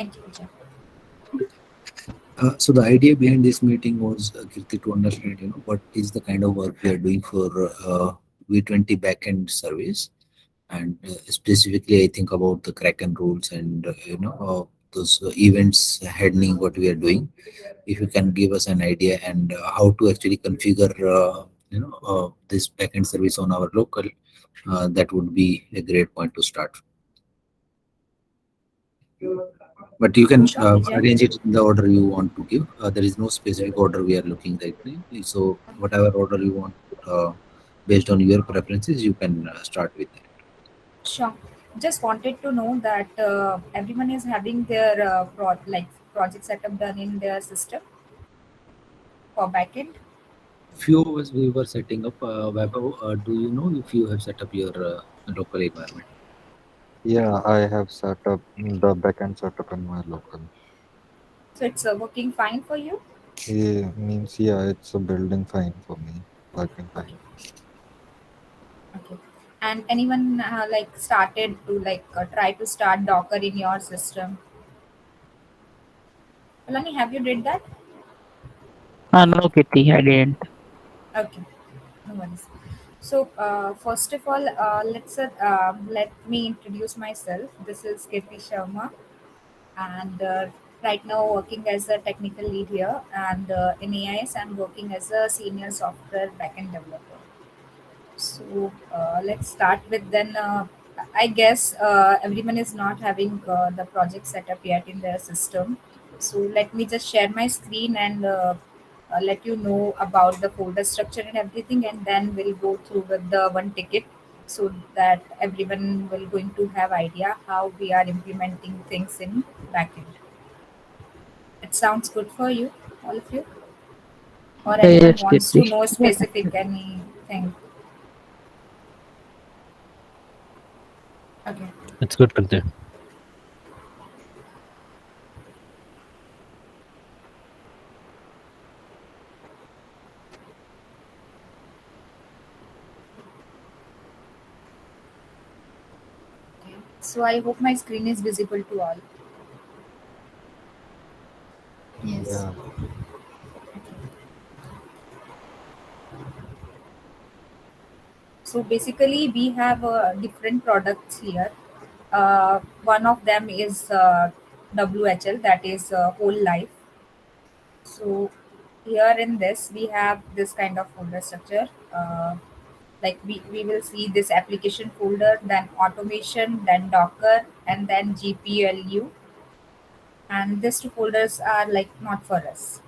Thank you, Pooja. So the idea behind this meeting was, Kirti, to understand, what is the kind of work we are doing for V20 backend service, and specifically, I think about the Kraken rules and those events handling what we are doing. If you can give us an idea and how to actually configure, this backend service on our local, that would be a great point to start. But you can Sure, Pooja. arrange it in the order you want to give. There is no specific order we are looking right now. So whatever order you want, based on your preferences, you can start with that. Sure. Just wanted to know that everyone is having their project setup done in their system for backend. Few of us we were setting up. Vaibhav, do you know if you have set up your local environment? Yeah, I have set up the backend setup in my local. So it's working fine for you. Yeah, means yeah, it's a building fine for me, working fine. Okay. Okay. And anyone started to try to start Docker in your system? Alani, have you did that? No, Kitty, I didn't. Okay. No worries. So, first of all, let me introduce myself. This is Kirti Sharma, and right now working as a technical lead here. And in AIS, I'm working as a senior software backend developer. So let's start with then. I guess everyone is not having the project set up yet in their system. So let me just share my screen and let you know about the folder structure and everything, and then we'll go through with the one ticket so that everyone will going to have idea how we are implementing things in backend. It sounds good for you, all of you, or anyone Yes, wants to Kitty. know specific anything? Okay. It's good, Kirti. Okay. So I hope my screen is visible to all. Yes. Yeah, So basically, we have different products here. One of them is WHL, that is whole life. So here in this, we have this kind of folder structure. We will see this application folder, then automation, then Docker, and then GPLU. And these two folders are like not for us.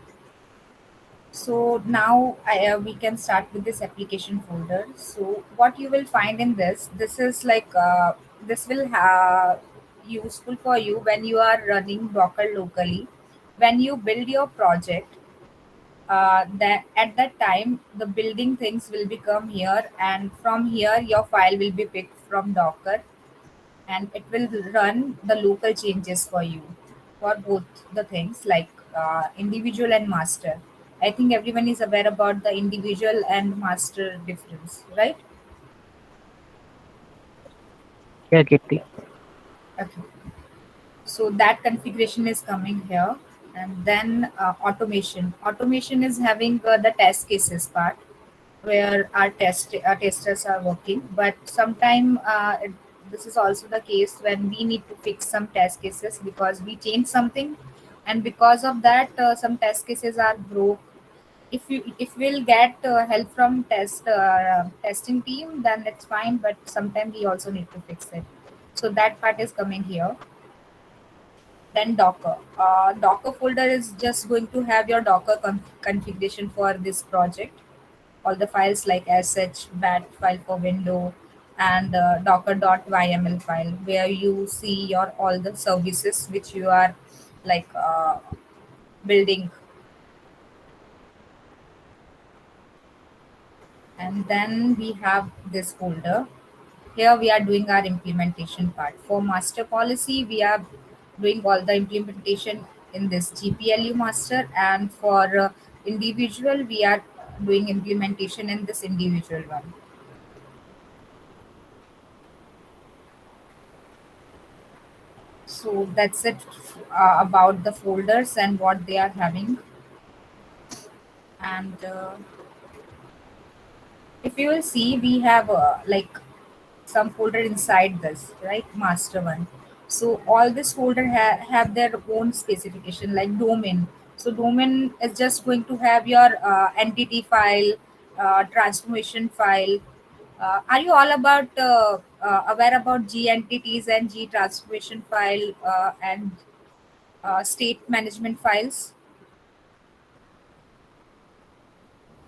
So now we can start with this application folder. So what you will find in this is this will have useful for you when you are running Docker locally. When you build your project, that at that time the building things will become here, and from here your file will be picked from Docker, and it will run the local changes for you for both the things like individual and master. I think everyone is aware about the individual and master difference, right? Yeah, Kitty. Okay. So that configuration is coming here, and then automation is having the test cases part where our testers are working, but sometime this is also the case when we need to fix some test cases because we change something, and because of that some test cases are broke. If we'll get help from testing team, then it's fine, but sometimes we also need to fix it. So that part is coming here. Then Docker. Docker folder is just going to have your Docker configuration for this project. All the files like sh, bat file for window, and docker.yml file where you see your all the services which you are like building. And then we have this folder. Here we are doing our implementation part. For master policy, we are doing all the implementation in this GPLU master, and for individual, we are doing implementation in this individual one. So that's it about the folders and what they are having. And if you will see, we have like some folder inside this, right? Master one. So all this folder have their own specification, like domain. So domain is just going to have your entity file, transformation file. Are you all about aware about G entities and G transformation file and state management files?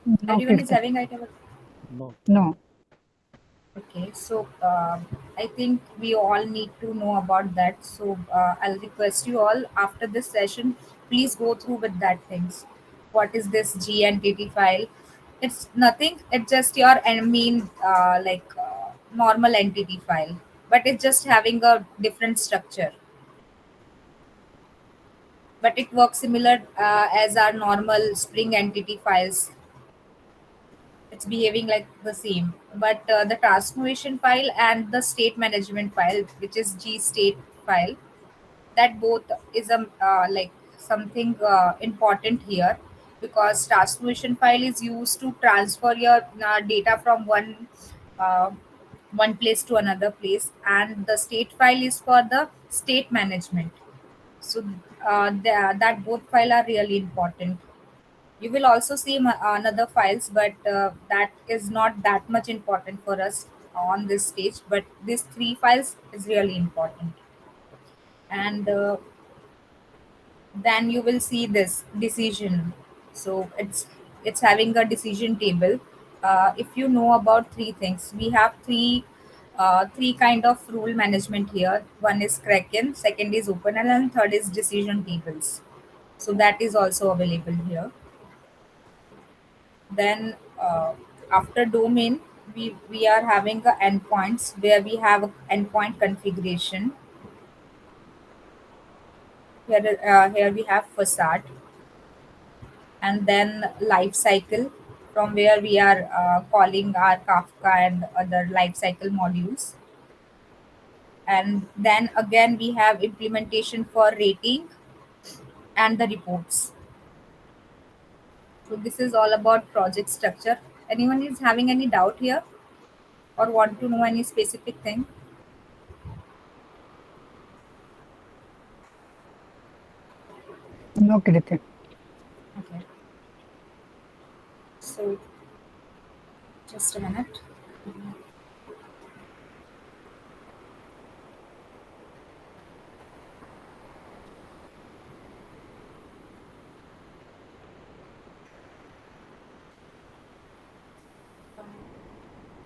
No, Everyone is Kirti. having idea. No. No. Okay, so I think we all need to know about that. So I'll request you all after this session, please go through with that things. What is this G entity file? It's nothing. It's just your normal entity file, but it's just having a different structure. But it works similar as our normal Spring entity files. It's behaving like the same, but the transformation file and the state management file, which is G state file, that both is a like something important here, because transformation file is used to transfer your data from uh, one place to another place, and the state file is for the state management. So that both file are really important. You will also see another files, but that is not that much important for us on this stage. But these three files is really important. And then you will see this decision. So it's having a decision table. If you know about three things, we have three kind of rule management here. One is Kraken, second is OpenL, and third is decision tables. So that is also available here. Then after domain, we are having a endpoints, where we have a endpoint configuration. Here we have facade, and then life cycle, from where we are calling our Kafka and other life cycle modules. And then again we have implementation for rating and the reports. So this is all about project structure. Anyone is having any doubt here or want to know any specific thing? No, Kirti. Okay. So just a minute.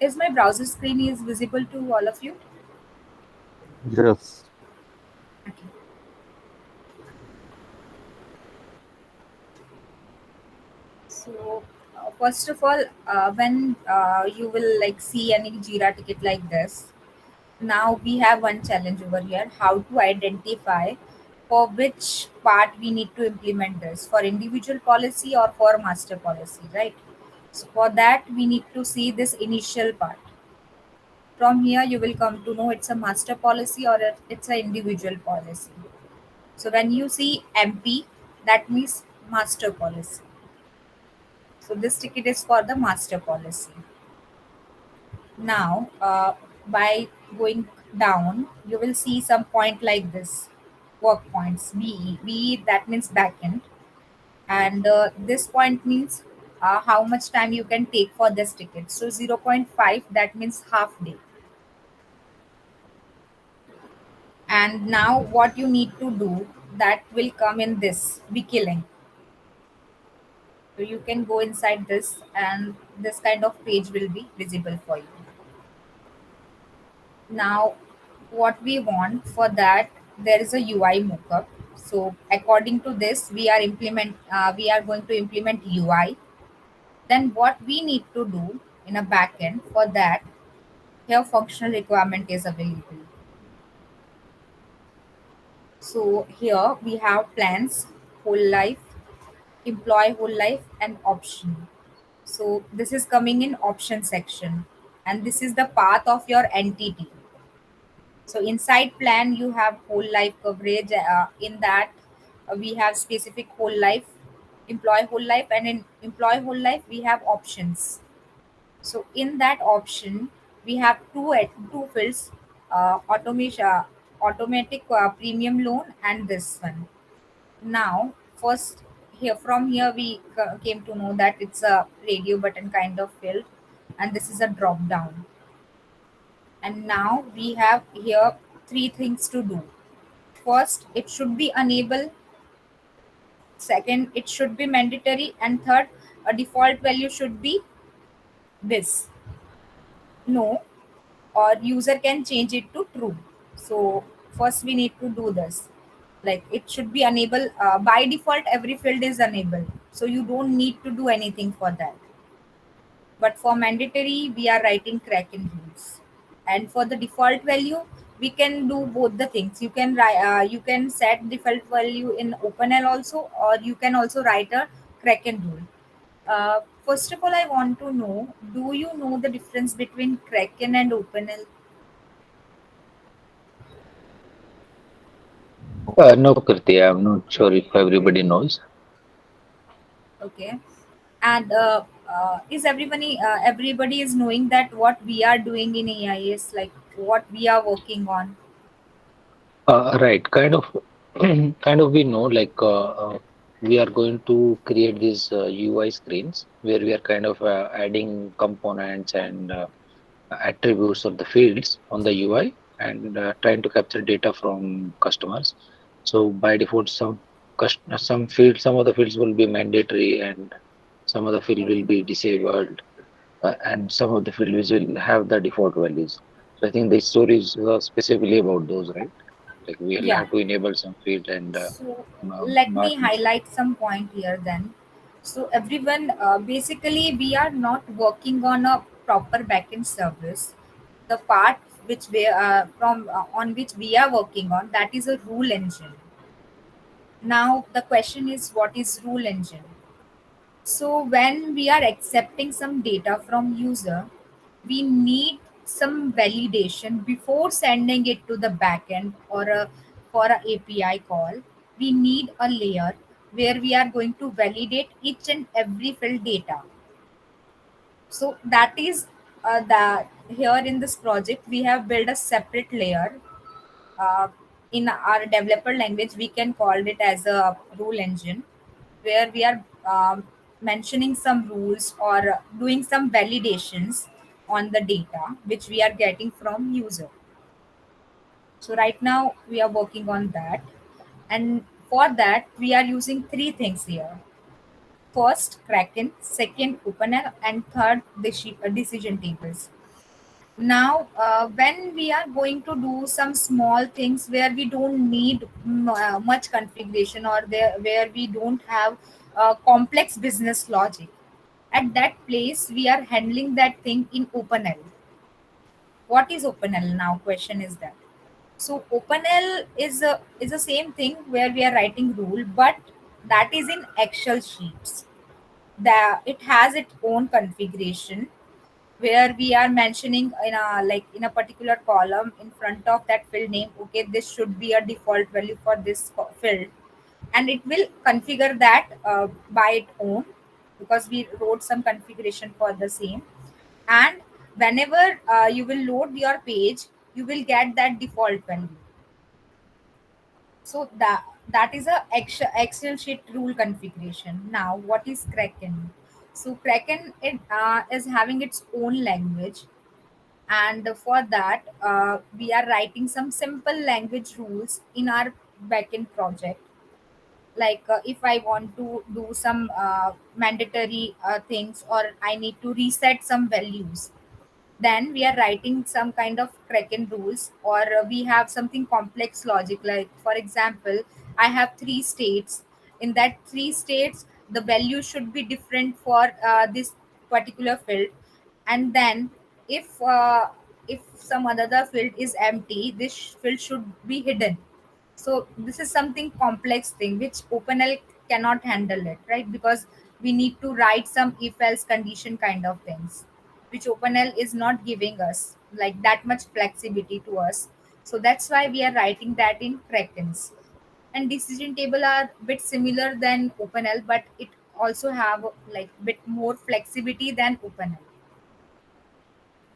Is my browser screen is visible to all of you? Yes. Okay. So first of all, when you will like see any Jira ticket like this, now we have one challenge over here: how to identify for which part we need to implement this, for individual policy or for master policy, right? So for that, we need to see this initial part. From here, you will come to know it's a master policy or it's an individual policy. So when you see MP, that means master policy. So this ticket is for the master policy. Now, by going down, you will see some point like this, work points, BE. BE, that means backend. And this point means how much time you can take for this ticket. So zero point 0.5, that means half day. And now what you need to do, that will come in this wiki link. So you can go inside this and this kind of page will be visible for you. Now, what we want for that, there is a UI mockup. So according to this, we are going to implement UI. Then what we need to do in a backend for that, here functional requirement is available. So here we have plans, whole life, employee whole life, and option. So this is coming in option section, and this is the path of your entity. So inside plan you have whole life coverage. In that we have specific whole life, employee whole life, and in employee whole life we have options. So in that option we have two fields, automation, automatic premium loan, and this one. Now first, here from here we came to know that it's a radio button kind of field, and this is a drop down. And now we have here three things to do. First, it should be enable. Second, it should be mandatory. And third, a default value should be this. No, or user can change it to true. So first we need to do this. Like it should be enable. By default, every field is enable. So you don't need to do anything for that. But for mandatory, we are writing Kraken rules. And for the default value, we can do both the things. You can set default value in OpenL also, or you can also write a Kraken rule. First of all, I want to know: do you know the difference between Kraken and OpenL? No, Kirti, I'm not sure if everybody knows. Okay, and everybody is knowing that what we are doing in AIS, like what we are working on. Right, kind of, kind of we know like we are going to create these UI screens where we are kind of adding components and attributes of the fields on the UI and trying to capture data from customers. So by default, some of the fields will be mandatory and some of the field will Okay. be disabled, and some of the fields will have the default values. So I think the story is specifically about those, right? Like we'll Yeah. have to enable some field and So let not me highlight some point here then. So everyone, basically we are not working on a proper backend service. The part which we from on which we are working on, that is a rule engine. Now the question is, what is rule engine? So when we are accepting some data from user, we need some validation before sending it to the backend or for a API call. We need a layer where we are going to validate each and every field data. So that is that here in this project we have built a separate layer. uh, in our developer language we can call it as a rule engine, where we are mentioning some rules or doing some validations on the data which we are getting from user. So right now we are working on that, and for that we are using three things here. First Kraken, second OpenAI, and third decision tables. Now when we are going to do some small things where we don't need much configuration, or there where we don't have complex business logic, at that place we are handling that thing in OpenL. What is OpenL now? Question is that. So OpenL is the same thing where we are writing rule, but that is in Excel sheets. That it has its own configuration, where we are mentioning in a in a particular column in front of that field name, okay, this should be a default value for this field, and it will configure that by its own, because we wrote some configuration for the same. And whenever you will load your page, you will get that default value. So that is a Excel sheet rule configuration. Now what is Kraken? So Kraken is having its own language, and for that we are writing some simple language rules in our backend project. Like if I want to do some mandatory things, or I need to reset some values, then we are writing some kind of Kraken rules, or we have something complex logic. Like for example, I have three states. In that three states, the value should be different for this particular field. And then if some other field is empty, this field should be hidden. So this is something complex thing which OpenL cannot handle it, right? Because we need to write some if else condition kind of things, which OpenL is not giving us like that much flexibility to us. So that's why we are writing that in Krakens. And decision table are bit similar than OpenL, but it also have like bit more flexibility than OpenL.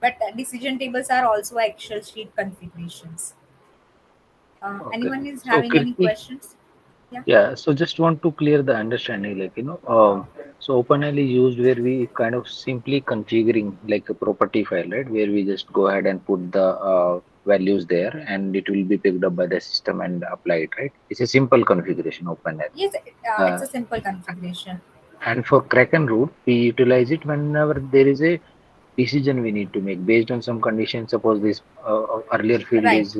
But decision tables are also Excel sheet configurations. Okay. Anyone is So having any Kirti, questions? Yeah. yeah, so just want to clear the understanding, so OpenL is used where we kind of simply configuring like a property file, right? Where we just go ahead and put the values there and it will be picked up by the system and applied, right? It's a simple configuration, OpenL. Yes, it's Uh, a simple configuration. and for Kraken root, we utilize it whenever there is a decision we need to make based on some conditions. Suppose this earlier field Right. is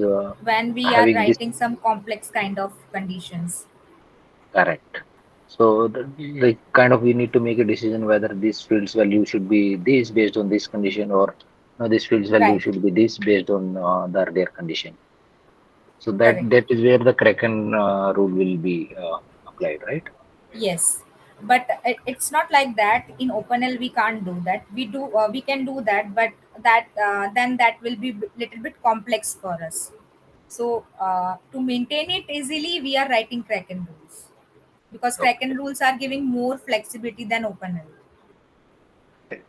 When we are having this. writing some complex kind of conditions. Correct. So the kind of we need to make a decision whether this field's value should be this based on this condition or this field's value Right. should be this based on the earlier condition. So Correct. that is where the Kraken rule will be applied, right? Yes. But it's not like that. In OpenL, we can't do that. We can do that, but that then that will be little bit complex for us. So to maintain it easily, we are writing Kraken rules because Kraken Okay. rules are giving more flexibility than OpenL. Right.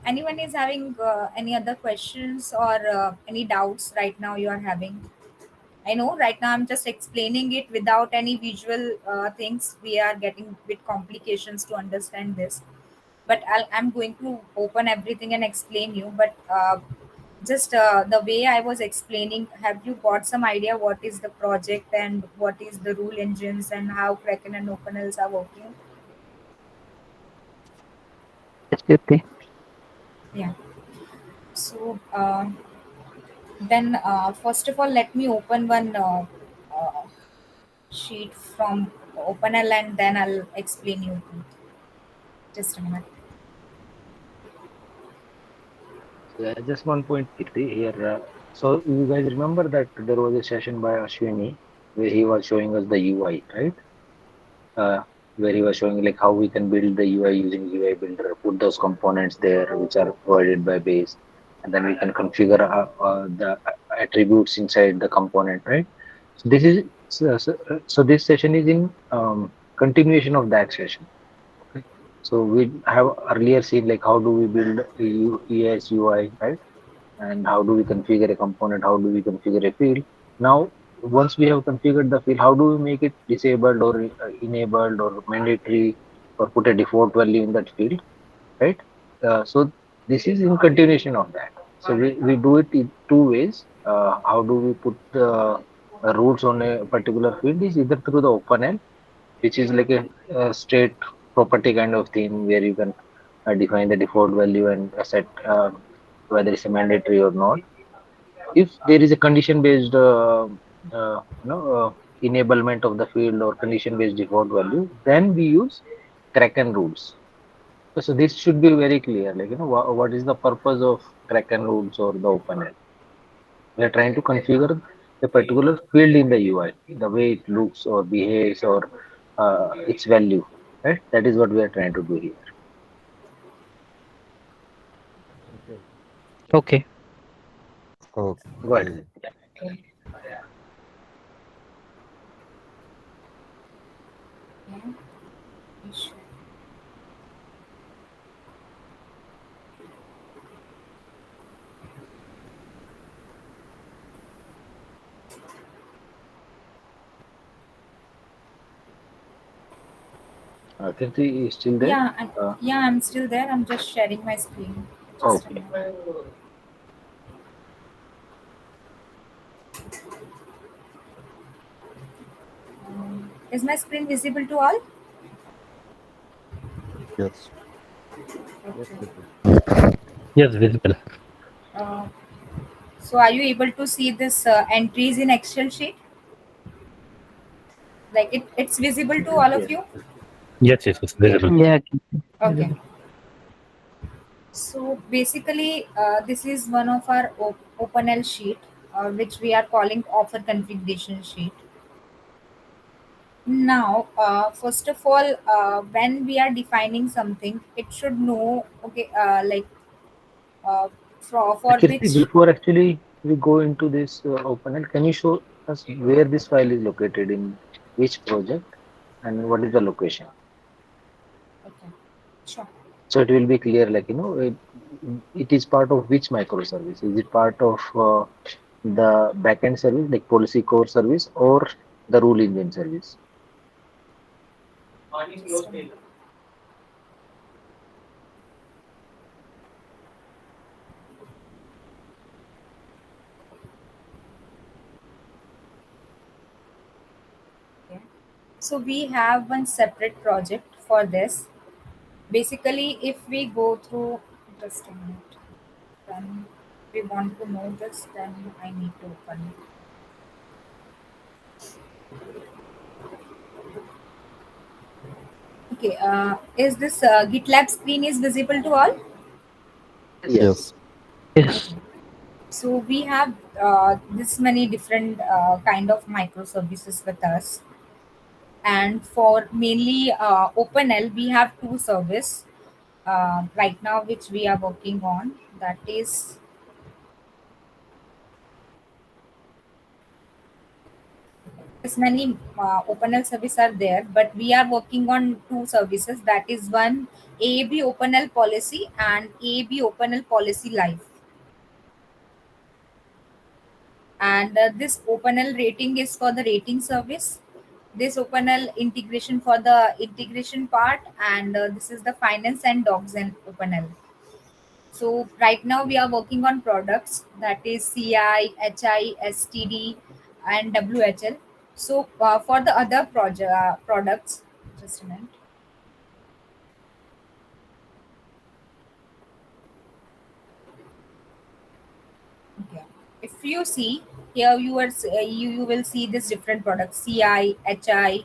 Anyone is having any other questions or any doubts right now you are having? I know right now I'm just explaining it without any visual things. We are getting bit complications to understand this, but I'm going to open everything and explain you. But just the way I was explaining, have you got some idea what is the project and what is the rule engines and how Kraken and OpenLs are working? Yes, Kirti. Yeah. So then, first of all, let me open one uh, sheet from OpenL and then I'll explain you. Just a minute. So just one point, Kirti, here. So you guys remember that there was a session by Ashwini where he was showing us the UI, right? uh, where he was showing like how we can build the UI using UI Builder, put those components there which are provided by base, and then we can configure the attributes inside the component, right? So this is so this session is in continuation of that session. Okay, so we have earlier seen like how do we build ES UI, right? And how do we configure a component, how do we configure a field. Now once we have configured the field, how do we make it disabled or enabled or mandatory or put a default value in that field, right? So this is in continuation of that. So we do it in two ways. How do we put the rules on a particular field is either through the OpenL, which is like a straight property kind of thing where you can define the default value and set whether it's a mandatory or not. If there is a condition based enablement of the field or condition based default value, then we use Kraken rules. So this should be very clear, like what is the purpose of Kraken rules or the OpenL. We are trying to configure a particular field in the UI, the way it looks or behaves or its value, right? That is what we are trying to do here. Okay. Go ahead. Okay. Yeah. Kirti is still there? Yeah, I'm still there. I'm just sharing my screen. Just a Okay. minute. Is my screen visible to all? Yes. Yes, visible. Uh, so are you able to see this entries in Excel sheet? Like it's visible to all of you? Yes, visible. Yeah. Okay. So basically, this is one of our OpenL sheet, which we are calling offer configuration sheet. Now, first of all, when we are defining something, it should know, okay, like for Kirti, which, we go into this OpenL, can you show us where this file is located in which project and what is the location? Okay, sure. So it will be clear, like, it is part of which microservice? Is it part of the backend service, like policy core service, or the rule engine service? Just a minute. Okay. So we have one separate project for this. Basically, if we go through, just a minute, then we want to know this, then I need to open it. Okay, is this GitLab screen is visible to all? Yes. Yes. So we have this many different kind of microservices with us, and for mainly OpenL, we have two service right now which we are working on. That is as many OpenL services are there, but we are working on two services. That is one AAB OpenL policy and AAB OpenL policy live. And this OpenL rating is for the rating service. This OpenL integration for the integration part, and this is the finance and docs and OpenL. So right now we are working on products, that is CI, HI, STD, and WHL. So for the other products, just a minute. Okay. If you see here, you will see this different products CI, HI,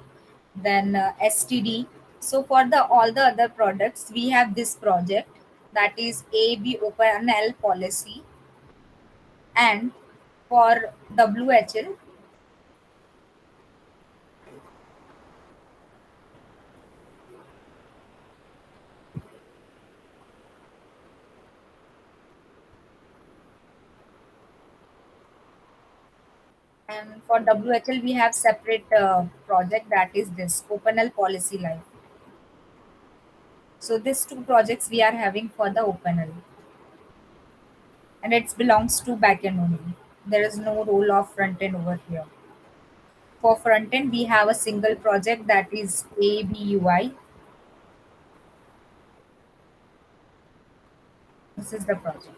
then STD. So for the all the other products, we have this project, that is AB OpenL policy, and for WHL, and for WHL we have separate project, that is this OpenL policy live. So these two projects we are having for the OpenL, and it belongs to backend only. There is no role of front end over here. For front end, we have a single project, that is ABUI. This is the project.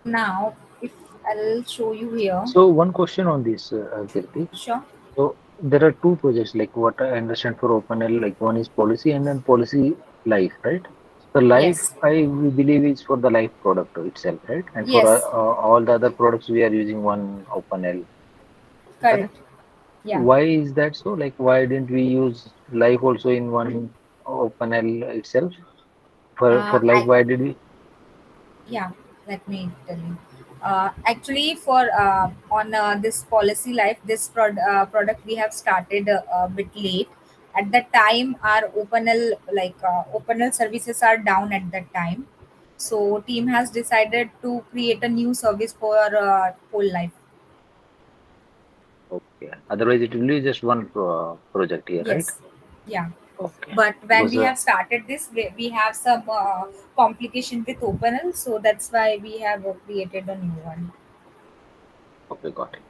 Now, if I'll show you here, So one question on this, Kirti. sure. So there are two projects, like what I understand for OpenL, like one is policy and then policy life, right? The life, Yes, we believe is for the life product itself, right? And for yes, all the other products, we are using one OpenL, correct? correct. Yeah. Why is that so? Like, why didn't we use life also in one OpenL itself? For life, I why did we? Yeah, let me tell you. Actually, for on this policy life, this product we have started a bit late. At that time, our OpenL services are down at that time. So team has decided to create a new service for whole life. Okay. Otherwise, it will be just one project here, right? Yes, yeah. Okay. But when Because we have started this, we have some complication with OpenL, so that's why we have created a new one. okay, got it.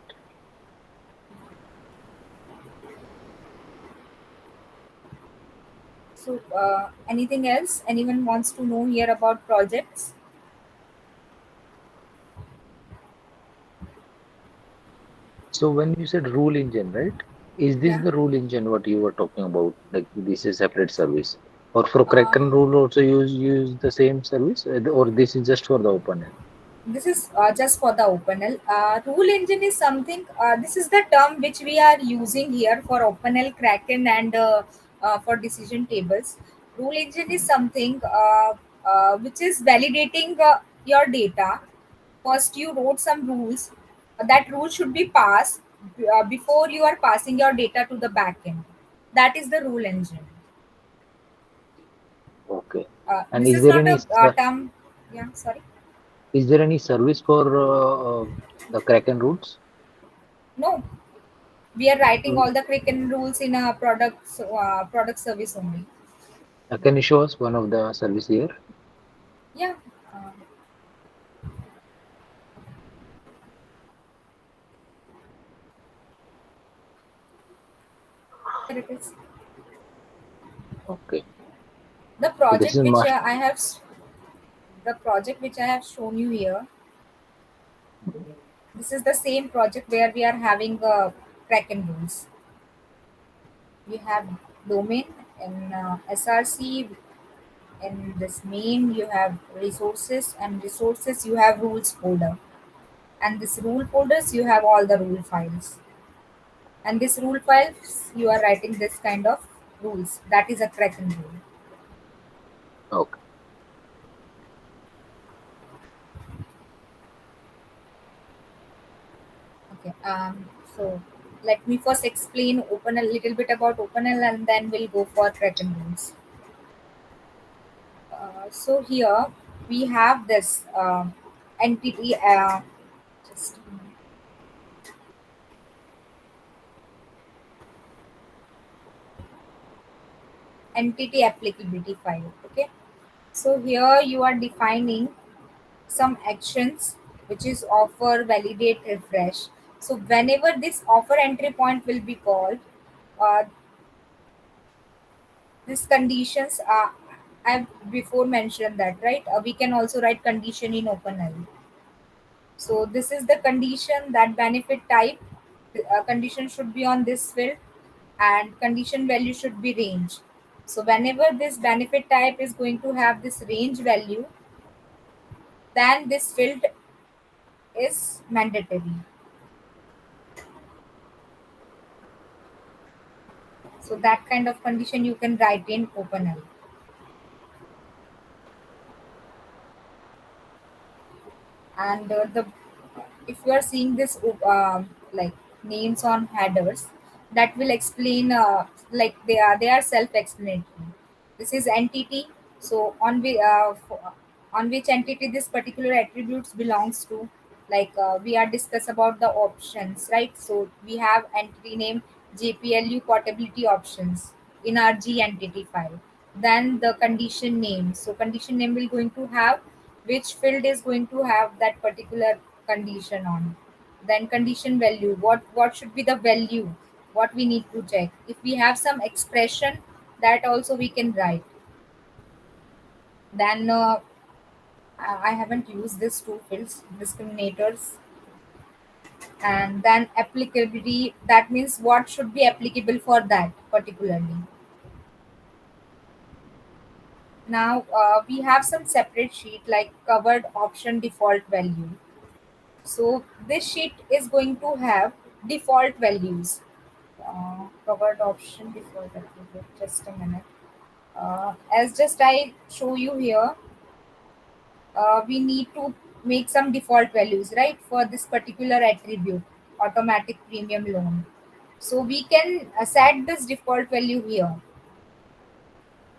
So, anything else? Anyone wants to know here about projects? So when you said rule engine, right? Is this Yeah. the rule engine what you were talking about? Like this is separate service, or for Uh, Kraken rule also use the same service, or this is just for the OpenL? this is just for the OpenL. Rule engine is something. This is the term which we are using here for OpenL, Kraken, and for decision tables. Rule engine is something which is validating your data. First, you wrote some rules. That rule should be passed before you are passing your data to the backend. That is the rule engine. Okay. And This is is there not any a term. Yeah, sorry. is there any service for the Kraken routes? No, we are writing Mm. all the Kraken rules in a product service only. Can you show us one of the service here? Yeah. Uh, Here it is. Okay. The So this project is which master. I have shown you here. This is the same project where we are having Kraken rules. We have domain and SRC. In this main, you have resources, and resources you have rules folder. And this rule folders, you have all the rule files. And this rule files, you are writing this kind of rules. That is a Kraken rule. Okay. Okay. So let me first explain open a little bit about OpenL, and then we'll go for Kraken rules. So here we have this entity. Just a minute. Entity applicability file. Okay. So here you are defining some actions, which is offer, validate, refresh. So whenever this offer entry point will be called, uh, these conditions are, I've before mentioned that, right? We can also write condition in OpenL. So this is the condition, that benefit type. Condition should be on this field, and condition value should be range. So whenever this benefit type is going to have this range value, then this field is mandatory. So that kind of condition you can write in OpenL. And the if you are seeing this like names on headers, that will explain like they are self-explanatory. This is entity. So on which entity this particular attributes belongs to, like we are discuss about the options, right? So we have entity name jplu portability options in our g entity file. Then the condition name, so condition name will going to have which field is going to have that particular condition on. Then condition value, what should be the value, what we need to check. If we have some expression, that also we can write. Then I haven't used these two fields, discriminators. And then applicability, that means what should be applicable for that particularly. Now we have some separate sheet like covered option default value. So this sheet is going to have default values. Covered option default attribute. Just a minute. As just I show you here, we need to make some default values, right, for this particular attribute, automatic premium loan. So we can set this default value here.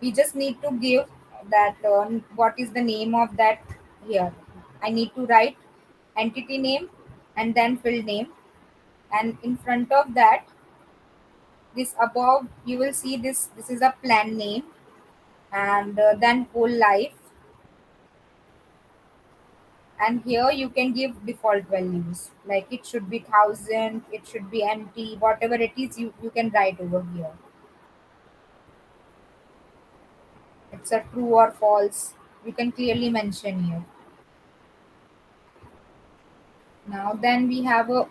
We just need to give that what is the name of that here. I need to write entity name and then field name, and in front of that, this above you will see this is a plan name, and then whole life, and here you can give default values like it should be 1000, it should be empty, whatever it is, you can write over here. It's a true or false, you can clearly mention here. Now then we have a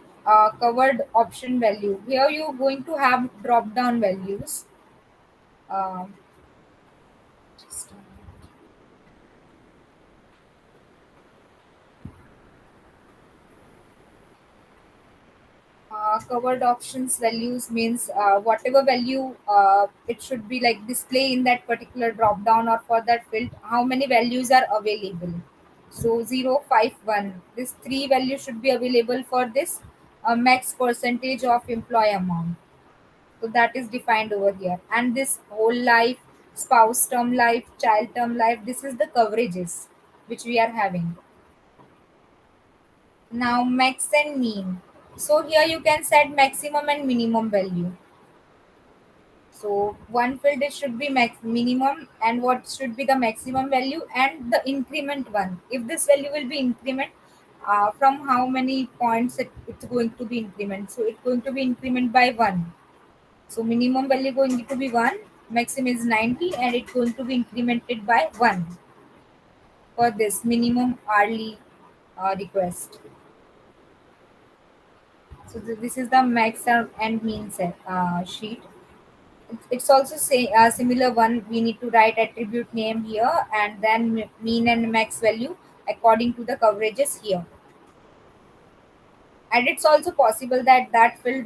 covered option value. Here you're going to have drop down values. Um, just a minute. Covered options values means whatever value it should be like display in that particular drop down or for that field, how many values are available. So 0, 5, 1, this three values should be available for this max percentage of employee amount. So that is defined over here, and this whole life spouse term life, child term life. This is the coverages which we are having. Now max and mean. So here you can set maximum and minimum value. So one field it should be max minimum, and what should be the maximum value and the increment one. If this value will be increment, from how many points it's going to be increment. So it's going to be increment by 1. So minimum value going to be 1, maximum is 90, and it's going to be incremented by 1 for this minimum hourly request. So this is the max and mean set, sheet. It's also say similar one. We need to write attribute name here, and then mean and max value according to the coverages here. And it's also possible that that field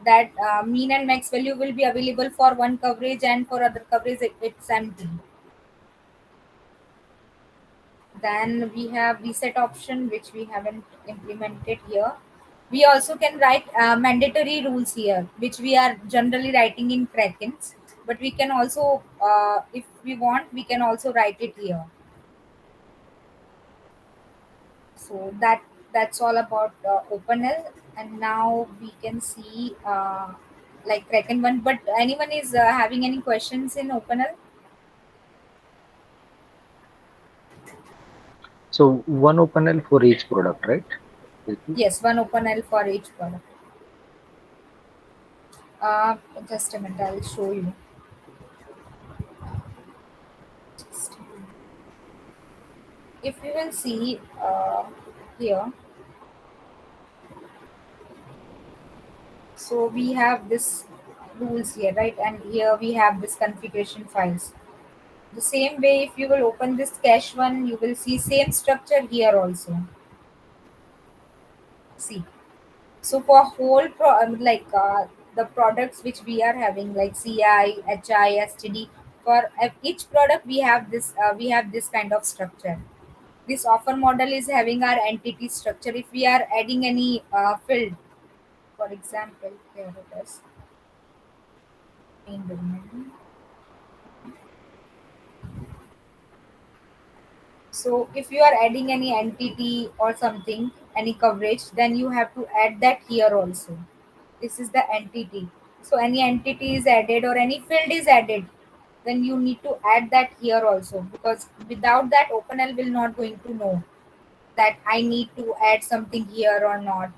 that mean and max value will be available for one coverage, and for other coverage it's empty. Then we have reset option, which we haven't implemented here. We also can write mandatory rules here, which we are generally writing in Krakens, but we can also, if we want, we can also write it here. So that's all about OpenL, and now we can see like Kraken one. But anyone is having any questions in OpenL? So one OpenL for each product, right? Yes, one OpenL for each product. Just a minute, I'll show you. Just a minute. If you will see here, so we have this rules here, right? And here we have this configuration files. The same way, if you will open this cache one, you will see same structure here also. See, so for whole the products which we are having, like CI, HI, STD, for each product we have this kind of structure. This offer model is having our entity structure. If we are adding any field, for example, here it is, main domain. So if you are adding any entity or something, any coverage, then you have to add that here also. This is the entity. So any entity is added or any field is added, then you need to add that here also, because without that OpenL will not going to know that I need to add something here or not,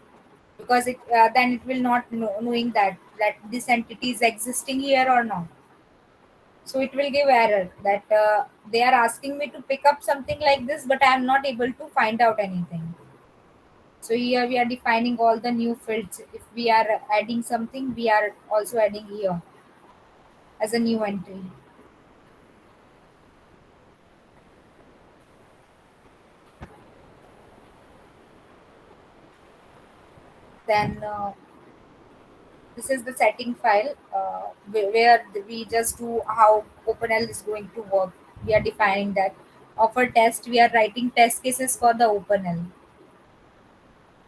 because then it will not knowing that this entity is existing here or not. So it will give error that they are asking me to pick up something like this, but I am not able to find out anything. So here we are defining all the new fields. If we are adding something, we are also adding here as a new entry. Then this is the setting file where we just do how OpenL is going to work. We are defining that. Offer test, we are writing test cases for the OpenL.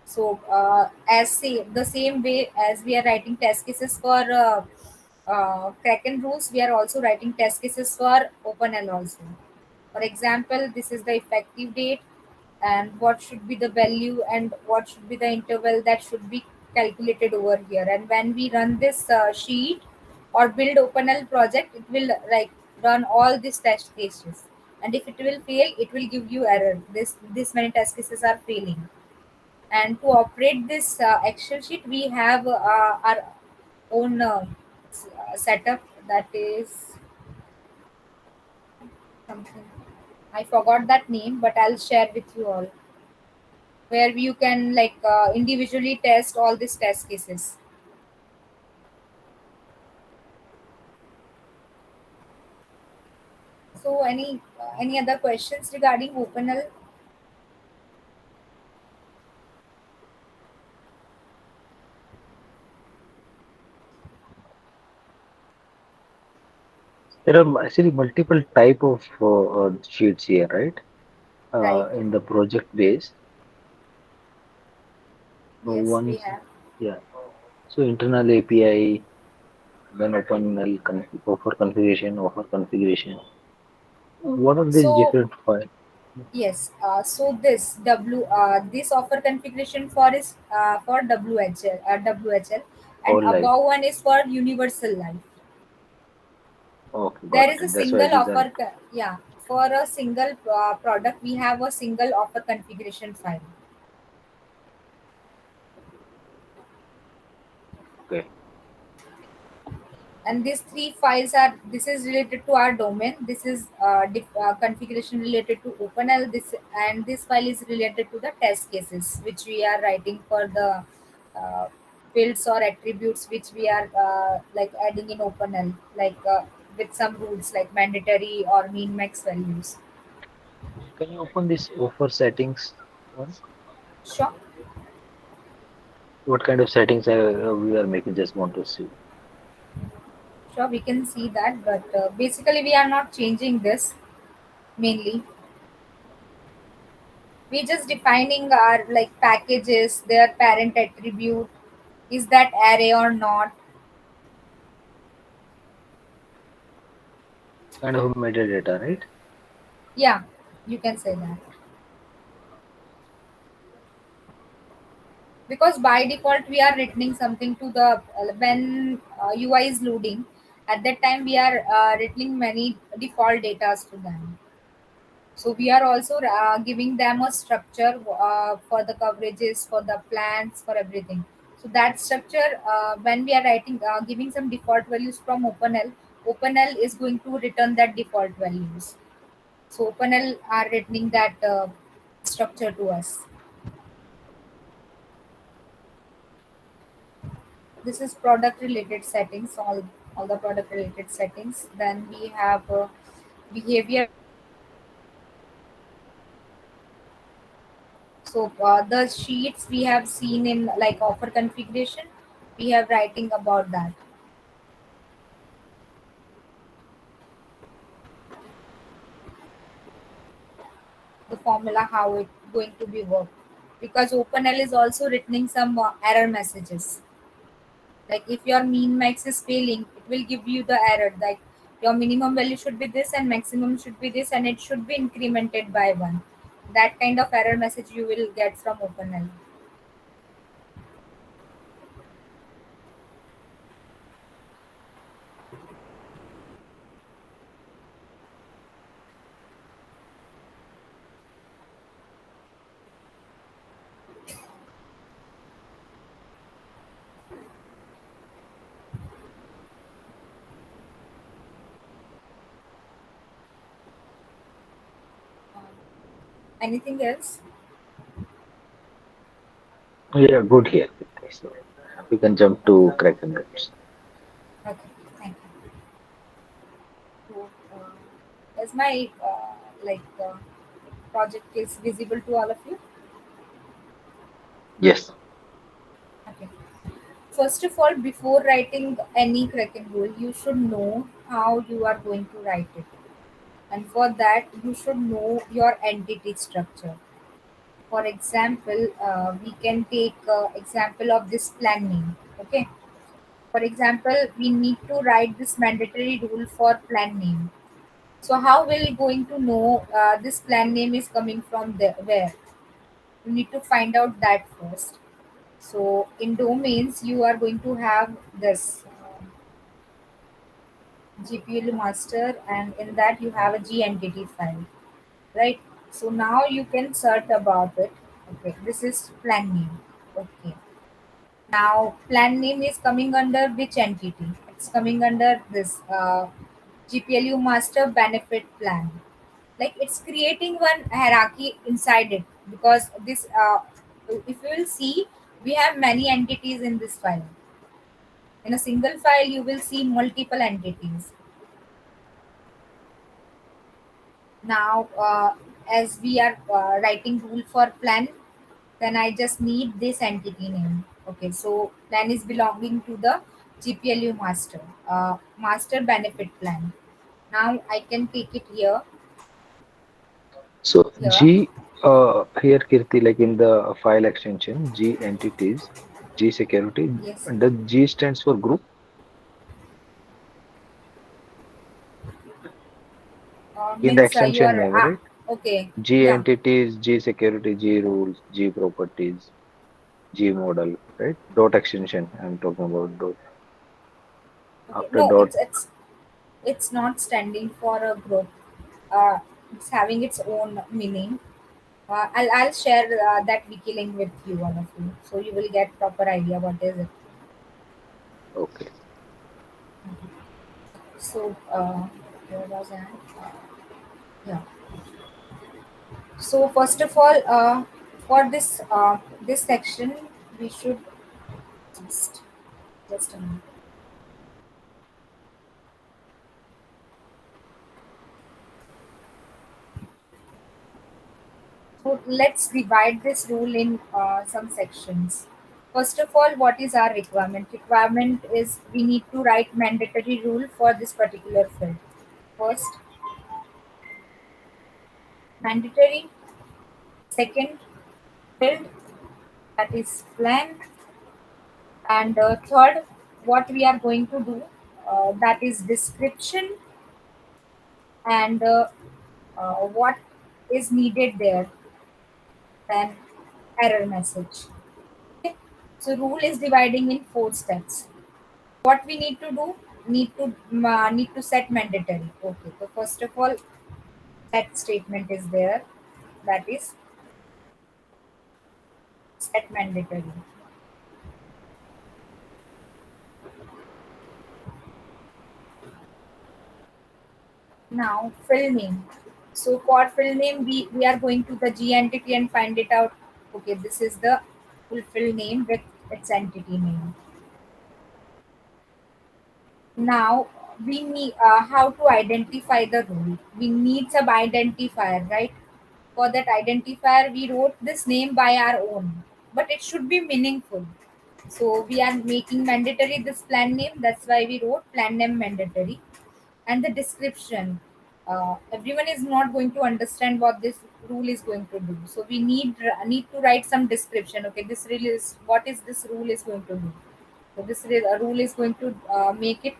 So the same way as we are writing test cases for Kraken rules, we are also writing test cases for OpenL also. For example, this is the effective date, and what should be the value and what should be the interval that should be calculated over here. And when we run this sheet or build OpenL project, it will like run all these test cases. And if it will fail, it will give you error. This many test cases are failing. And to operate this Excel sheet, we have our own setup, that is something. I forgot that name, but I'll share with you all, where you can like individually test all these test cases. So any other questions regarding OpenL? There are actually multiple type of sheets here, right? Right. In the project base. Yes, One we is, have. yeah. So internal API, then OpenL offer configuration. What are these So different files? yes, so this offer configuration for is for WHL, and All live. above one is for universal life. Okay, There got is a it. That's why single these are. yeah, for a single product we have a single offer configuration file. Okay. And these three files are, this is related to our domain, this is configuration related to OpenL, this, and this file is related to the test cases which we are writing for the uh, fields or attributes which we are like adding in OpenL, like with some rules like mandatory or min max values. Can you open this offer settings one? Sure. What kind of settings we are making? Just want to see. Sure, we can see that, but basically we are not changing this mainly. We just defining our like packages, their parent attribute, is that array or not. Kind of metadata, right? Yeah, you can say that. Because by default we are returning something to the when UI is loading, at that time we are returning many default data to them. So we are also giving them a structure for the coverages, for the plans, for everything. So that structure, when we are writing, giving some default values from OpenL, OpenL is going to return that default values. So OpenL are returning that structure to us. This is product related settings, all the product related settings. Then we have behavior. So the sheets we have seen in like offer configuration, we have writing about that. The formula how it going to be worked, because OpenL is also returning some error messages. Like if your min max is failing, it will give you the error like your minimum value should be this and maximum should be this and it should be incremented by one. That kind of error message you will get from OpenL. Anything else? Yeah, good here. So we can jump to Kraken Games. Okay, thank you. So, is my like project is visible to all of you? Yes. Okay. First of all, before writing any Kraken rule, you should know how you are going to write it. And for that, you should know your entity structure. For example, we can take example of this plan name. Okay. For example, we need to write this mandatory rule for plan name. So how will you going to know this plan name is coming from there? Where? You need to find out that first. So in domains, you are going to have this GPL master, and in that you have a G entity file, right? So now you can search about it. Okay, this is plan name. Okay, now plan name is coming under which entity? It's coming under this GPLU master benefit plan. Like it's creating one hierarchy inside it, because this if you will see, we have many entities in this file. In a single file you will see multiple entities. Now as we are writing rule for plan, then I just need this entity name. Okay, so plan is belonging to the GPLU master, master benefit plan. Now I can take it here. So Here. G here Kirti, like in the file extension, G entities, G security, Yes. the G stands for group. In the means you extension are name, right? okay. G Yeah. entities, G security, G rules, G properties, G model, right? Dot extension. I'm talking about dot. Okay. After No, dot, it's not standing for a group. Uh, it's having its own meaning. I'll share that wiki link with you, one of you, so you will get proper idea what is it. okay. So where was I? Yeah. So first of all, for this section, we should just a minute. So let's divide this rule in some sections. First of all, what is our requirement? Requirement is we need to write mandatory rule for this particular field. First, mandatory. Second, field, that is plan. And third, what we are going to do, that is description, and what is needed there, then error message. Okay. So rule is dividing in 4 steps. What we need to do, need to set mandatory. Okay, so first of all, set statement is there, that is set mandatory. Now fill name. So for fill name, we are going to the G entity and find it out. Okay, this is the full fill name with its entity name. Now we need how to identify the rule. We need some identifier, right? For that identifier, we wrote this name by our own, but it should be meaningful. So we are making mandatory this plan name. That's why we wrote plan name mandatory. And the description. Everyone is not going to understand what this rule is going to do. So we need to write some description. Okay, this rule is what is this rule is going to do. So this rule is going to make it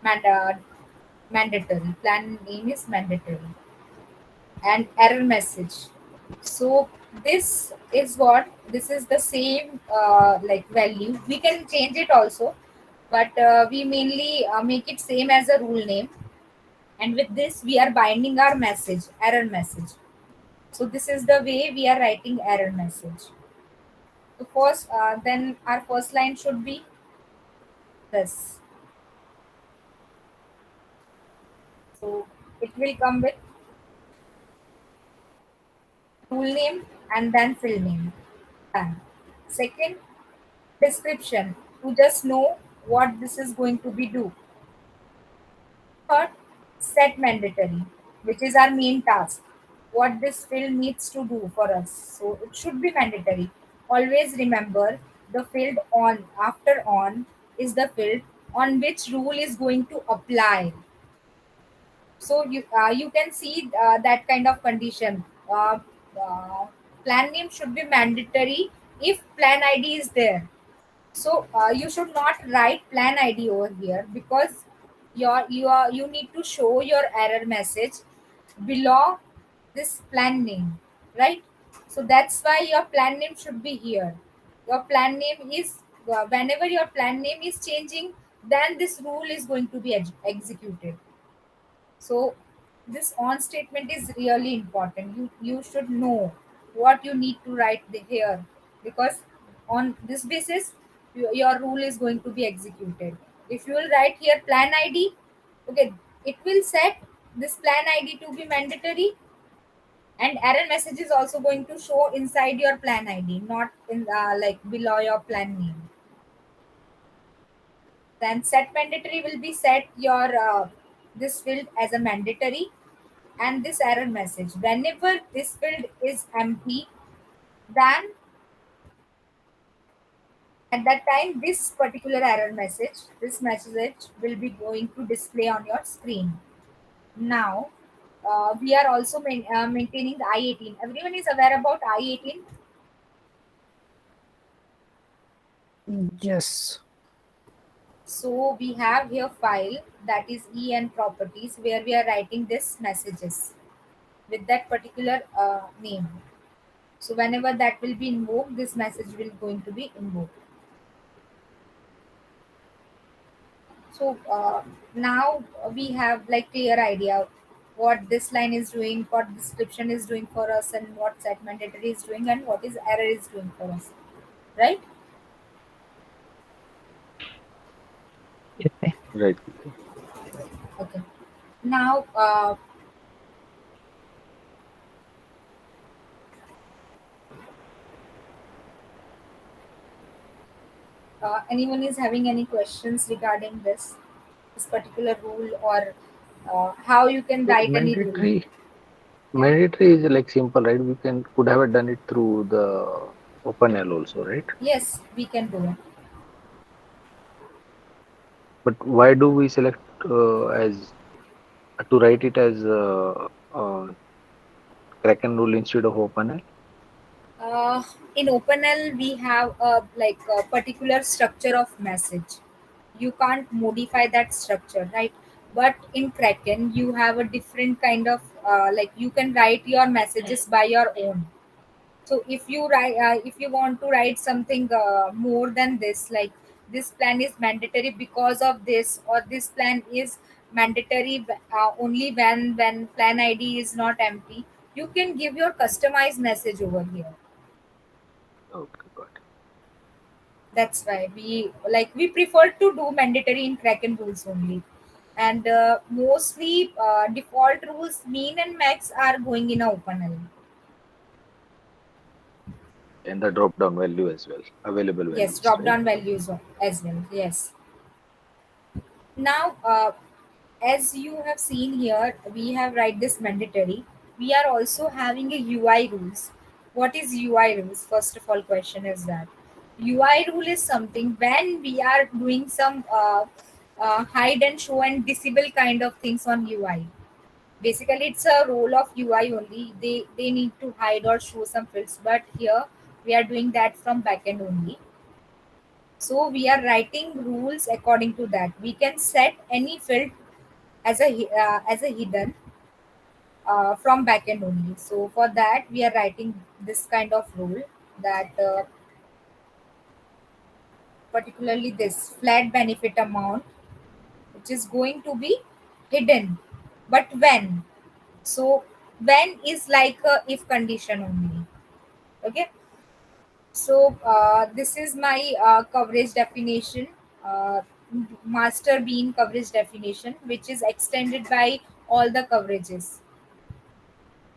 mandatory. Plan name is mandatory. And error message. So this is the same like value. We can change it also, but we mainly make it same as a rule name. And with this, we are binding our message, error message. So this is the way we are writing error message. So first, then our first line should be this. So it will come with rule name and then fill name. And second, description to just know what this is going to be do. Third, set mandatory, which is our main task. What this field needs to do for us. So it should be mandatory. Always remember the field on after on is the field on which rule is going to apply. So you can see that kind of condition. Uh, Plan name should be mandatory if plan ID is there. So you should not write plan ID over here because you need to show your error message below this plan name, right? So that's why your plan name should be here. Your plan name is whenever your plan name is changing, then this rule is going to be executed. So this on statement is really important. You should know what you need to write here because on this basis your rule is going to be executed. If you will write here plan ID, okay, it will set this plan ID to be mandatory, and error message is also going to show inside your plan ID, not in like below your plan name. Then set mandatory will be set your this field as a mandatory, and this error message whenever this field is empty, then at that time this particular error message, this message will be going to display on your screen. Now we are also maintaining the I-18. Everyone is aware about I-18. Yes. So we have here file that is en properties where we are writing this messages. with that particular name. So whenever that will be invoked, this message will going to be invoked. So now we have like clear idea what this line is doing, what description is doing for us, and what set mandatory is doing, and what is error is doing for us, right? Yes, sir. Right. Okay. Now anyone is having any questions regarding this particular rule, or how you can So write any rule? Yeah. mandatory is like simple, right? We could have done it through the OpenL also, right? Yes, we can do it. But why do we select as to write it as Kraken rule instead of OpenL? In OpenL, we have a like a particular structure of message. You can't modify that structure, right? But in Kraken, you have a different kind of like you can write your messages by your own. So if you write, if you want to write something more than this, like this plan is mandatory because of this, or this plan is mandatory only when plan ID is not empty, you can give your customized message over here. Okay, got it. That's why we prefer to do mandatory in Kraken rules only, and mostly default rules mean and max are going in a OpenL. And the drop down value as well, available Yes, values, drop right? down values as well. Yes. Now, as you have seen here, we have write this mandatory. We are also having a UI rules. What is UI rules? First of all, question is that UI rule is something when we are doing some hide and show and disable kind of things on UI. Basically, it's a role of UI only. They need to hide or show some fields, but here we are doing that from backend only. So we are writing rules according to that. We can set any field as a hidden from backend only. So for that, we are writing this kind of rule that particularly this flat benefit amount, which is going to be hidden. But when? So when is like a if condition only. Okay. So this is my coverage definition, uh, master bean coverage definition, which is extended by all the coverages.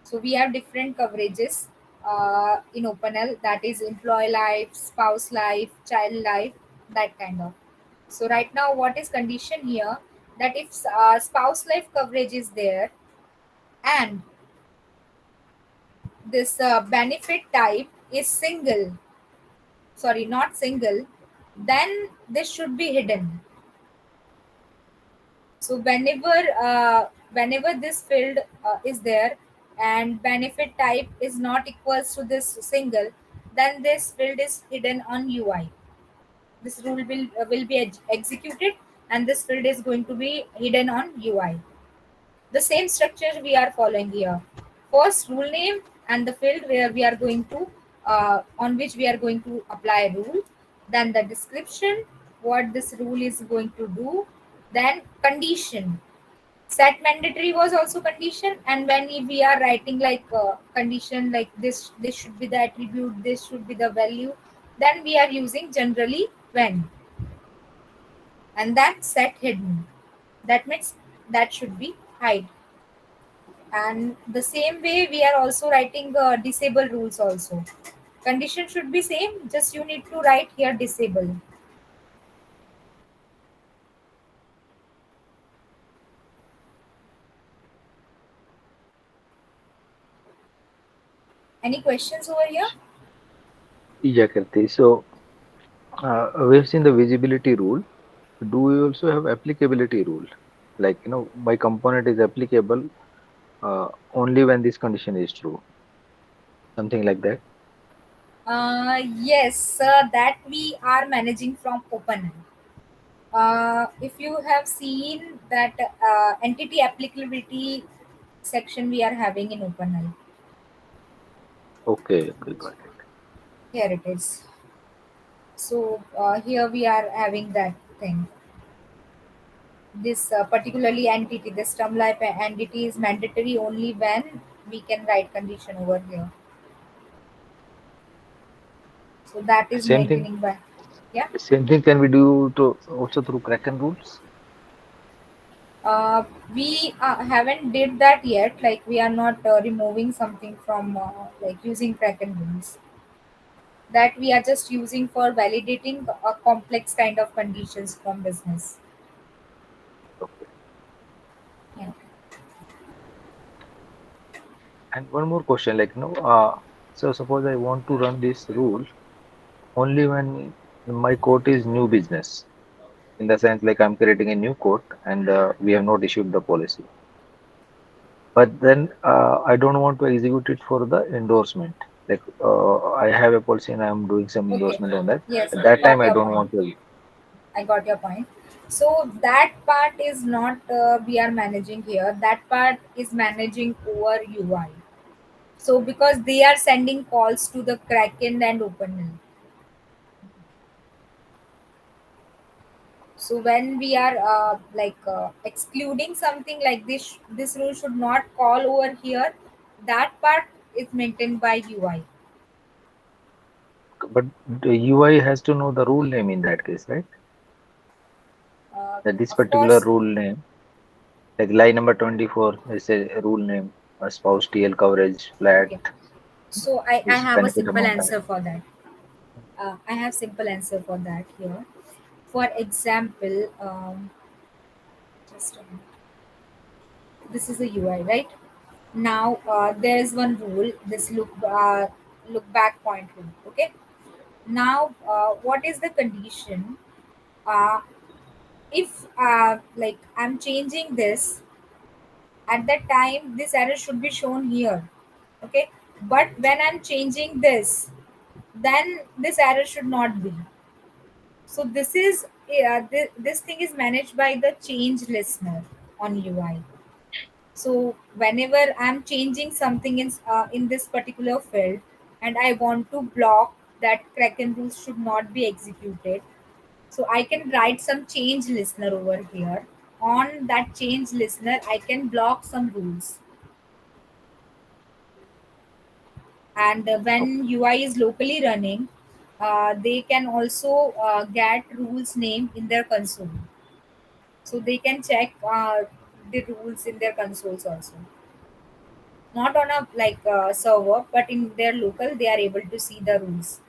So we have different coverages in OpenL, that is employee life, spouse life, child life, that kind of. So right now, what is condition here? That if spouse life coverage is there and this benefit type is single, sorry, not single, then this should be hidden. So whenever this field is there and benefit type is not equals to this single, then this field is hidden on UI. This rule will be executed, and this field is going to be hidden on UI. The same structure we are following here. First rule name and the field where we are going to on which we are going to apply a rule. Then the description, what this rule is going to do. Then condition. Set mandatory was also condition, and when we are writing like condition like this should be the attribute, this should be the value, then we are using generally when, and that set hidden. That means that should be hide. And the same way we are also writing disable rules also. Condition should be same, just you need to write here disable. Any questions over here? Yeah, Kirti. So we've seen the visibility rule. Do we also have applicability rule? Like, my component is applicable only when this condition is true. Something like that. Yes, that we are managing from OpenAI. If you have seen that entity applicability section we are having in OpenAI. Okay, okay, got it. Here it is. So here we are having that thing. This particularly entity, this term life entity is mandatory only when we can write condition over here. So that is Same thing. maintaining by, yeah. Same thing can we do to also through Kraken rules? We haven't did that yet. Like we are not removing something from like using Kraken rules. That we are just using for validating a complex kind of conditions from business. Okay. Yeah. And one more question, like so suppose I want to run this rule only when my quote is new business. In the sense like I'm creating a new quote and we have not issued the policy. But then I don't want to execute it for the endorsement. Like I have a policy and I'm doing some Okay. endorsement on that. Yes, At I that time, got I your don't point. want to. I got your point. So that part is not we are managing here. That part is managing over UI. So because they are sending calls to the Kraken and OpenAI. So when we are excluding something like this rule should not call over here. That part is maintained by UI. But the UI has to know the rule name in that case, right? That this Of particular course, rule name, like line number 24 is a rule name, a spouse TL coverage, flat, okay. So I this have a benefit simple amount. answer for that. I have simple answer for that here. For example, just a minute. This is a UI, right? Now there is one rule. This look back point rule. Okay. Now what is the condition? Uh, if like I'm changing this at that time, this error should be shown here. Okay. But when I'm changing this, then this error should not be. So this is this thing is managed by the change listener on UI. So whenever I'm changing something in this particular field, and I want to block that Kraken rules should not be executed, so I can write some change listener over here. On that change listener, I can block some rules. And when UI is locally running, they can also get rules name in their console. So they can check the rules in their consoles also. Not on a server, but in their local, they are able to see the rules.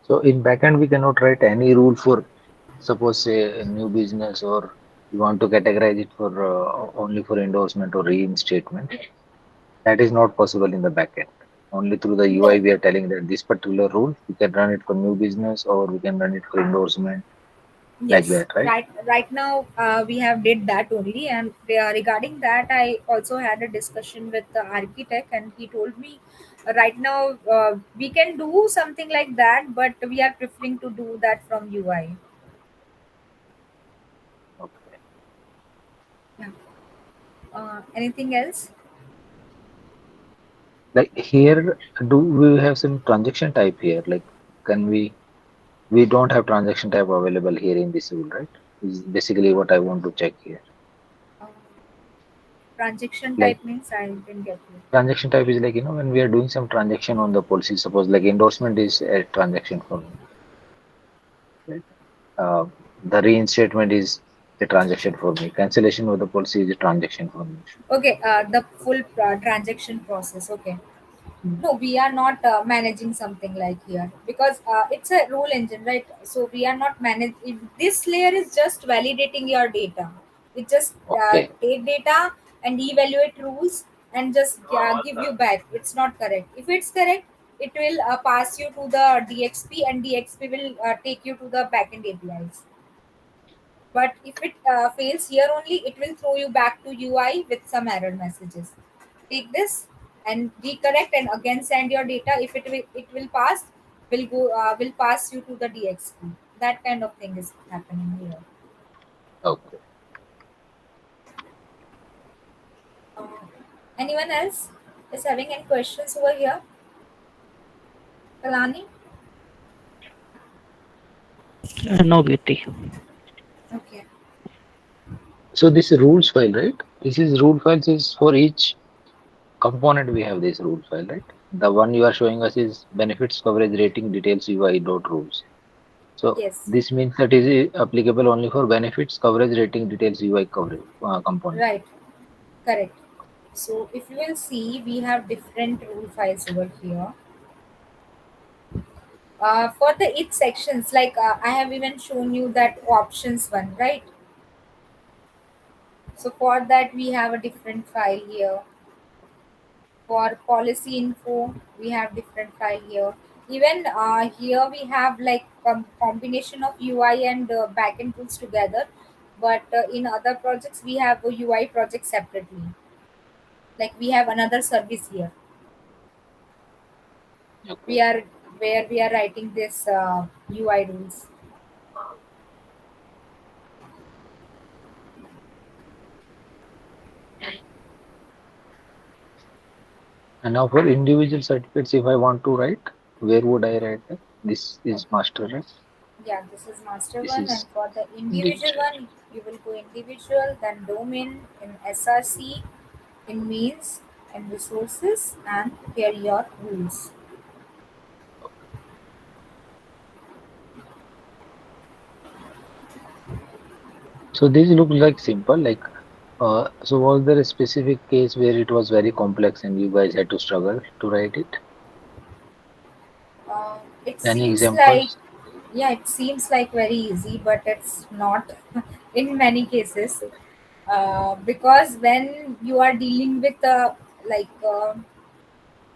So in backend, we cannot write any rule for, suppose say a new business, or you want to categorize it for only for endorsement or reinstatement. That is not possible in the backend. Only through the UI, No. we are telling that this particular rule, we can run it for new business or we can run it for endorsement, like Yes, that, right? right now we have did that only, and regarding that, I also had a discussion with the architect, and he told me right now we can do something like that, but we are preferring to do that from UI. Okay. Yeah. Anything else? Like here, do we have some transaction type here? Like, can we don't have transaction type available here in this rule, right? Is basically what I want to check here. Uh, Transaction Like type means I didn't get you. transaction type is like, when we are doing some transaction on the policy, suppose like endorsement is a transaction for me, right? Uh, the reinstatement is a transaction for me. Cancellation of the policy is a transaction for me. Okay, the full transaction process. Okay. No, we are not managing something like here because it's a rule engine, right? So we are not managing. This layer is just validating your data. It just Okay. take data and evaluate rules and just give you back. It's not correct. If it's correct, it will pass you to the DXP, and DXP will take you to the backend APIs. But if it fails here only, it will throw you back to UI with some error messages. Take this and recorrect and again send your data. If it will pass, will pass you to the DXP. That kind of thing is happening here. Okay. Anyone else is having any questions over here? Kalani? No, Beauty. Okay. So this rules file, right? This is rule files is for each component we have this rule file, right? The one you are showing us is benefits coverage rating details UI dot rules. So Yes. this means that is applicable only for benefits coverage rating details UI coverage component. Right. Correct. So if you will see, we have different rule files over here. For the each sections, like I have even shown you that options one, right? So for that we have a different file here. For policy info, we have different file here. Even here we have like combination of UI and backend tools together. But in other projects, we have a UI project separately. Like we have another service here. Okay. We are where we are writing this UI rules. And now for individual certificates, if I want to write, where would I write that? This is master, right? Yeah, this is master This one, is and for the individual one, you will go individual, then domain in SRC, in means and resources, and here your rules. so these look like simple. Like, so was there a specific case where it was very complex and you guys had to struggle to write it? It Any seems like, examples? yeah, it seems like very easy, but it's not in many cases. Because when you are dealing with like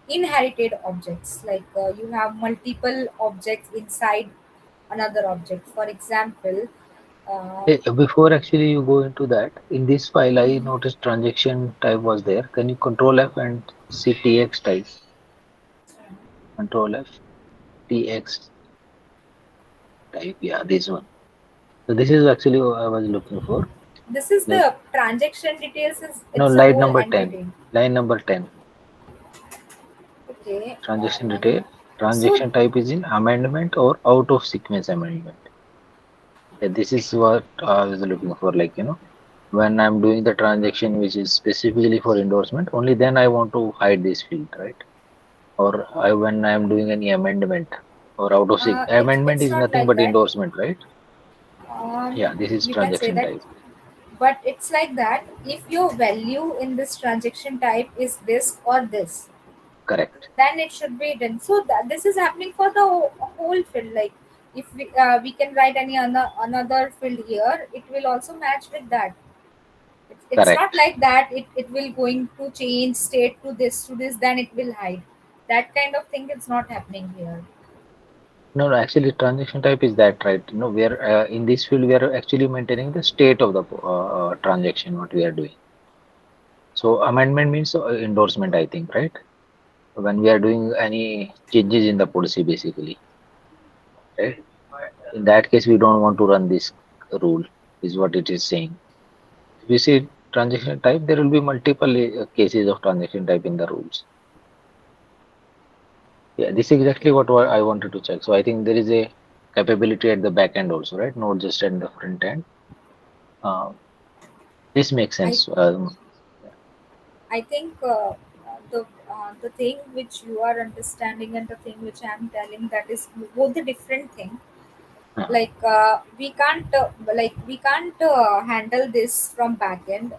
inherited objects, like you have multiple objects inside another object. For example, Before actually you go into that, in this file I noticed transaction type was there. Can you control F and see TX type? Control F, TX type. Yeah, this one. So this is actually what I was looking for. this is Like, the transaction details. Is no, it's a line whole number 10. entity. Line number 10. Okay. Transaction detail. So Transaction type is in amendment or out of sequence amendment. Yeah, this is what I was looking for. Like, when I'm doing the transaction which is specifically for endorsement, only then I want to hide this field, right? Or when I'm doing any amendment or out of amendment it's is not nothing like but that. endorsement, right? Um, Yeah, this is you can say transaction that, type. but it's like that. If your value in this transaction type is this or this, Correct. then it should be done. So that this is happening for the whole field. Like if we can write any another field here, it will also match with that. It's not Correct. like that. It will going to change state to this, then it will hide. That kind of thing is not happening here. No, no, actually transaction type is that, right? We are in this field, we are actually maintaining the state of the transaction, what we are doing. So amendment means endorsement, I think, right? When we are doing any changes in the policy, basically, right? In that case, we don't want to run this rule, is what it is saying. If you see transaction type, there will be multiple cases of transaction type in the rules. Yeah, this is exactly what I wanted to check. So I think there is a capability at the back end also, right? Not just at the front end. Uh, this makes I sense. I think the thing which you are understanding and the thing which I am telling, that is both the different thing. Like we can't handle this from backend.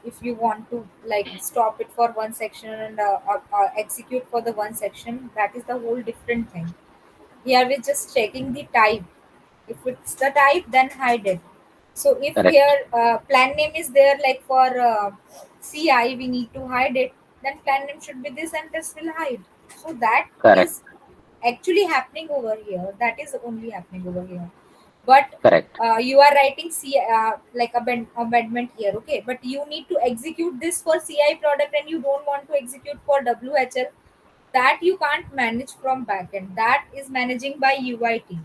If you want to like stop it for one section and execute for the one section, that is the whole different thing. Here we're just checking the type. If it's the type, then hide it. So if Correct. here plan name is there, like for CI, we need to hide it. Then plan name should be this, and this will hide. So that Correct. is actually happening over here. That is only happening over here. But Correct. you are writing like amendment here, okay? But you need to execute this for CI product, and you don't want to execute for WHL. That you can't manage from backend. That is managing by UI team,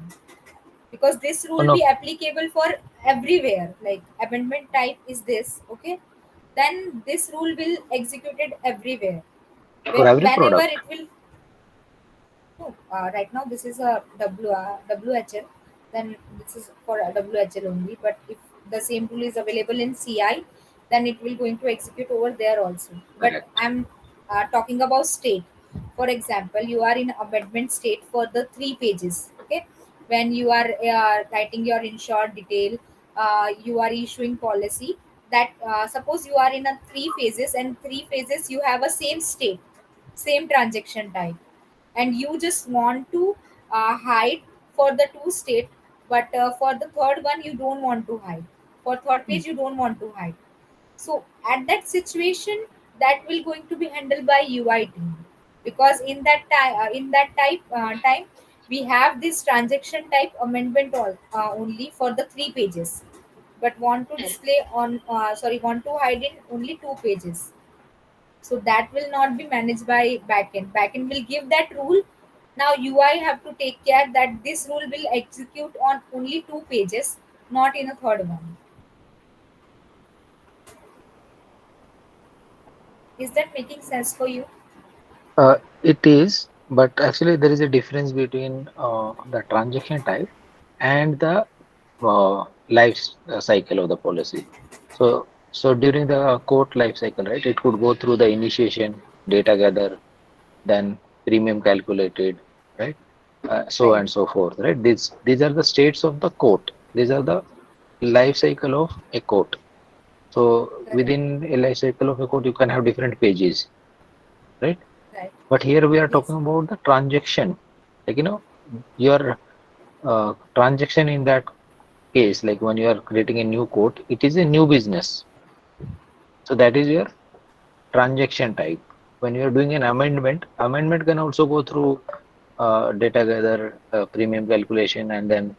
because this Oh, rule no. be applicable for everywhere. Like amendment type is this, okay? then this rule will executed everywhere. For every Whenever product. it will. No, right now this is a WHL. Then this is for a WHL only. But if the same tool is available in CI, then it will going to execute over there also. But Correct. I'm talking about state. For example, you are in amendment state for the 3 pages. Okay, when you are writing your insured detail, you are issuing policy. That suppose you are in a 3 phases, and 3 phases you have a same state, same transaction type, and you just want to hide for the two state, but for the third one you don't want to hide, for third page you don't want to hide. So at that situation, that will going to be handled by UI team, because in that time time we have this transaction type amendment only for the 3 pages, but want to display on want to hide in only 2 pages. So that will not be managed by backend. Backend will give that rule. Now UI have to take care that this rule will execute on only 2 pages, not in a third one. Is that making sense for you? It is, but actually there is a difference between the transaction type and the cycle of the policy. So during the quote life cycle, right, it could go through the initiation, data gather, then premium calculated, right, so Right. and so forth, right. These are the states of the quote. These are the life cycle of a quote. So Correct. within a life cycle of a quote, you can have different pages, right? Right. But here we are Yes. talking about the transaction, like your transaction in that case, like when you are creating a new quote, it is a new business. So that is your transaction type. When you are doing an amendment, amendment can also go through data gather, premium calculation, and then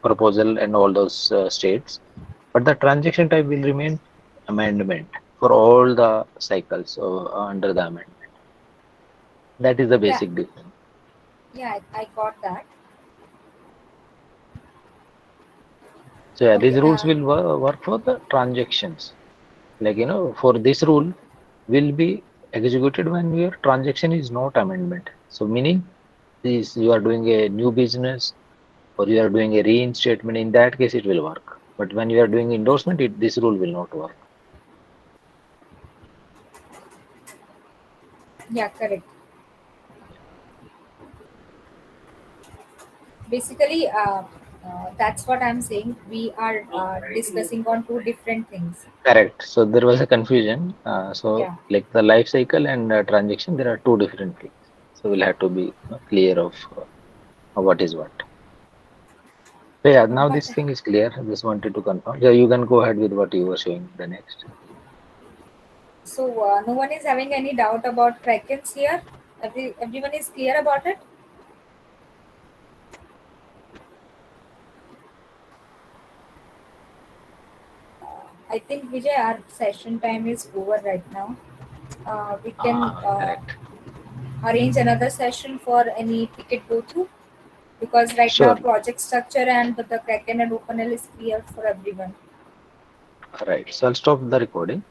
proposal and all those states. But the transaction type will remain amendment for all the cycles under the amendment. That is the Yeah. basic difference. Yeah, I got that. So yeah, these Okay. rules will work for the transactions. Like for this rule will be executed when your transaction is not amendment. So meaning this you are doing a new business or you are doing a reinstatement. In that case, it will work. But when you are doing endorsement, this rule will not work. Yeah, correct. Basically, that's what I'm saying. We are discussing on two different things. Correct. So there was a confusion. So Yeah. like the life cycle and transaction, there are two different things. So we'll have to be clear of what is what. So yeah, now But this thing is clear. I just wanted to confirm. Yeah, you can go ahead with what you were showing the next. so no one is having any doubt about Krakens here. Everyone is clear about it. I think Vijay, our session time is over right now. We can Correct. arrange another session for any ticket go through, because right now Sure. project structure and the Kraken and OpenL is clear for everyone. All right. So I'll stop the recording.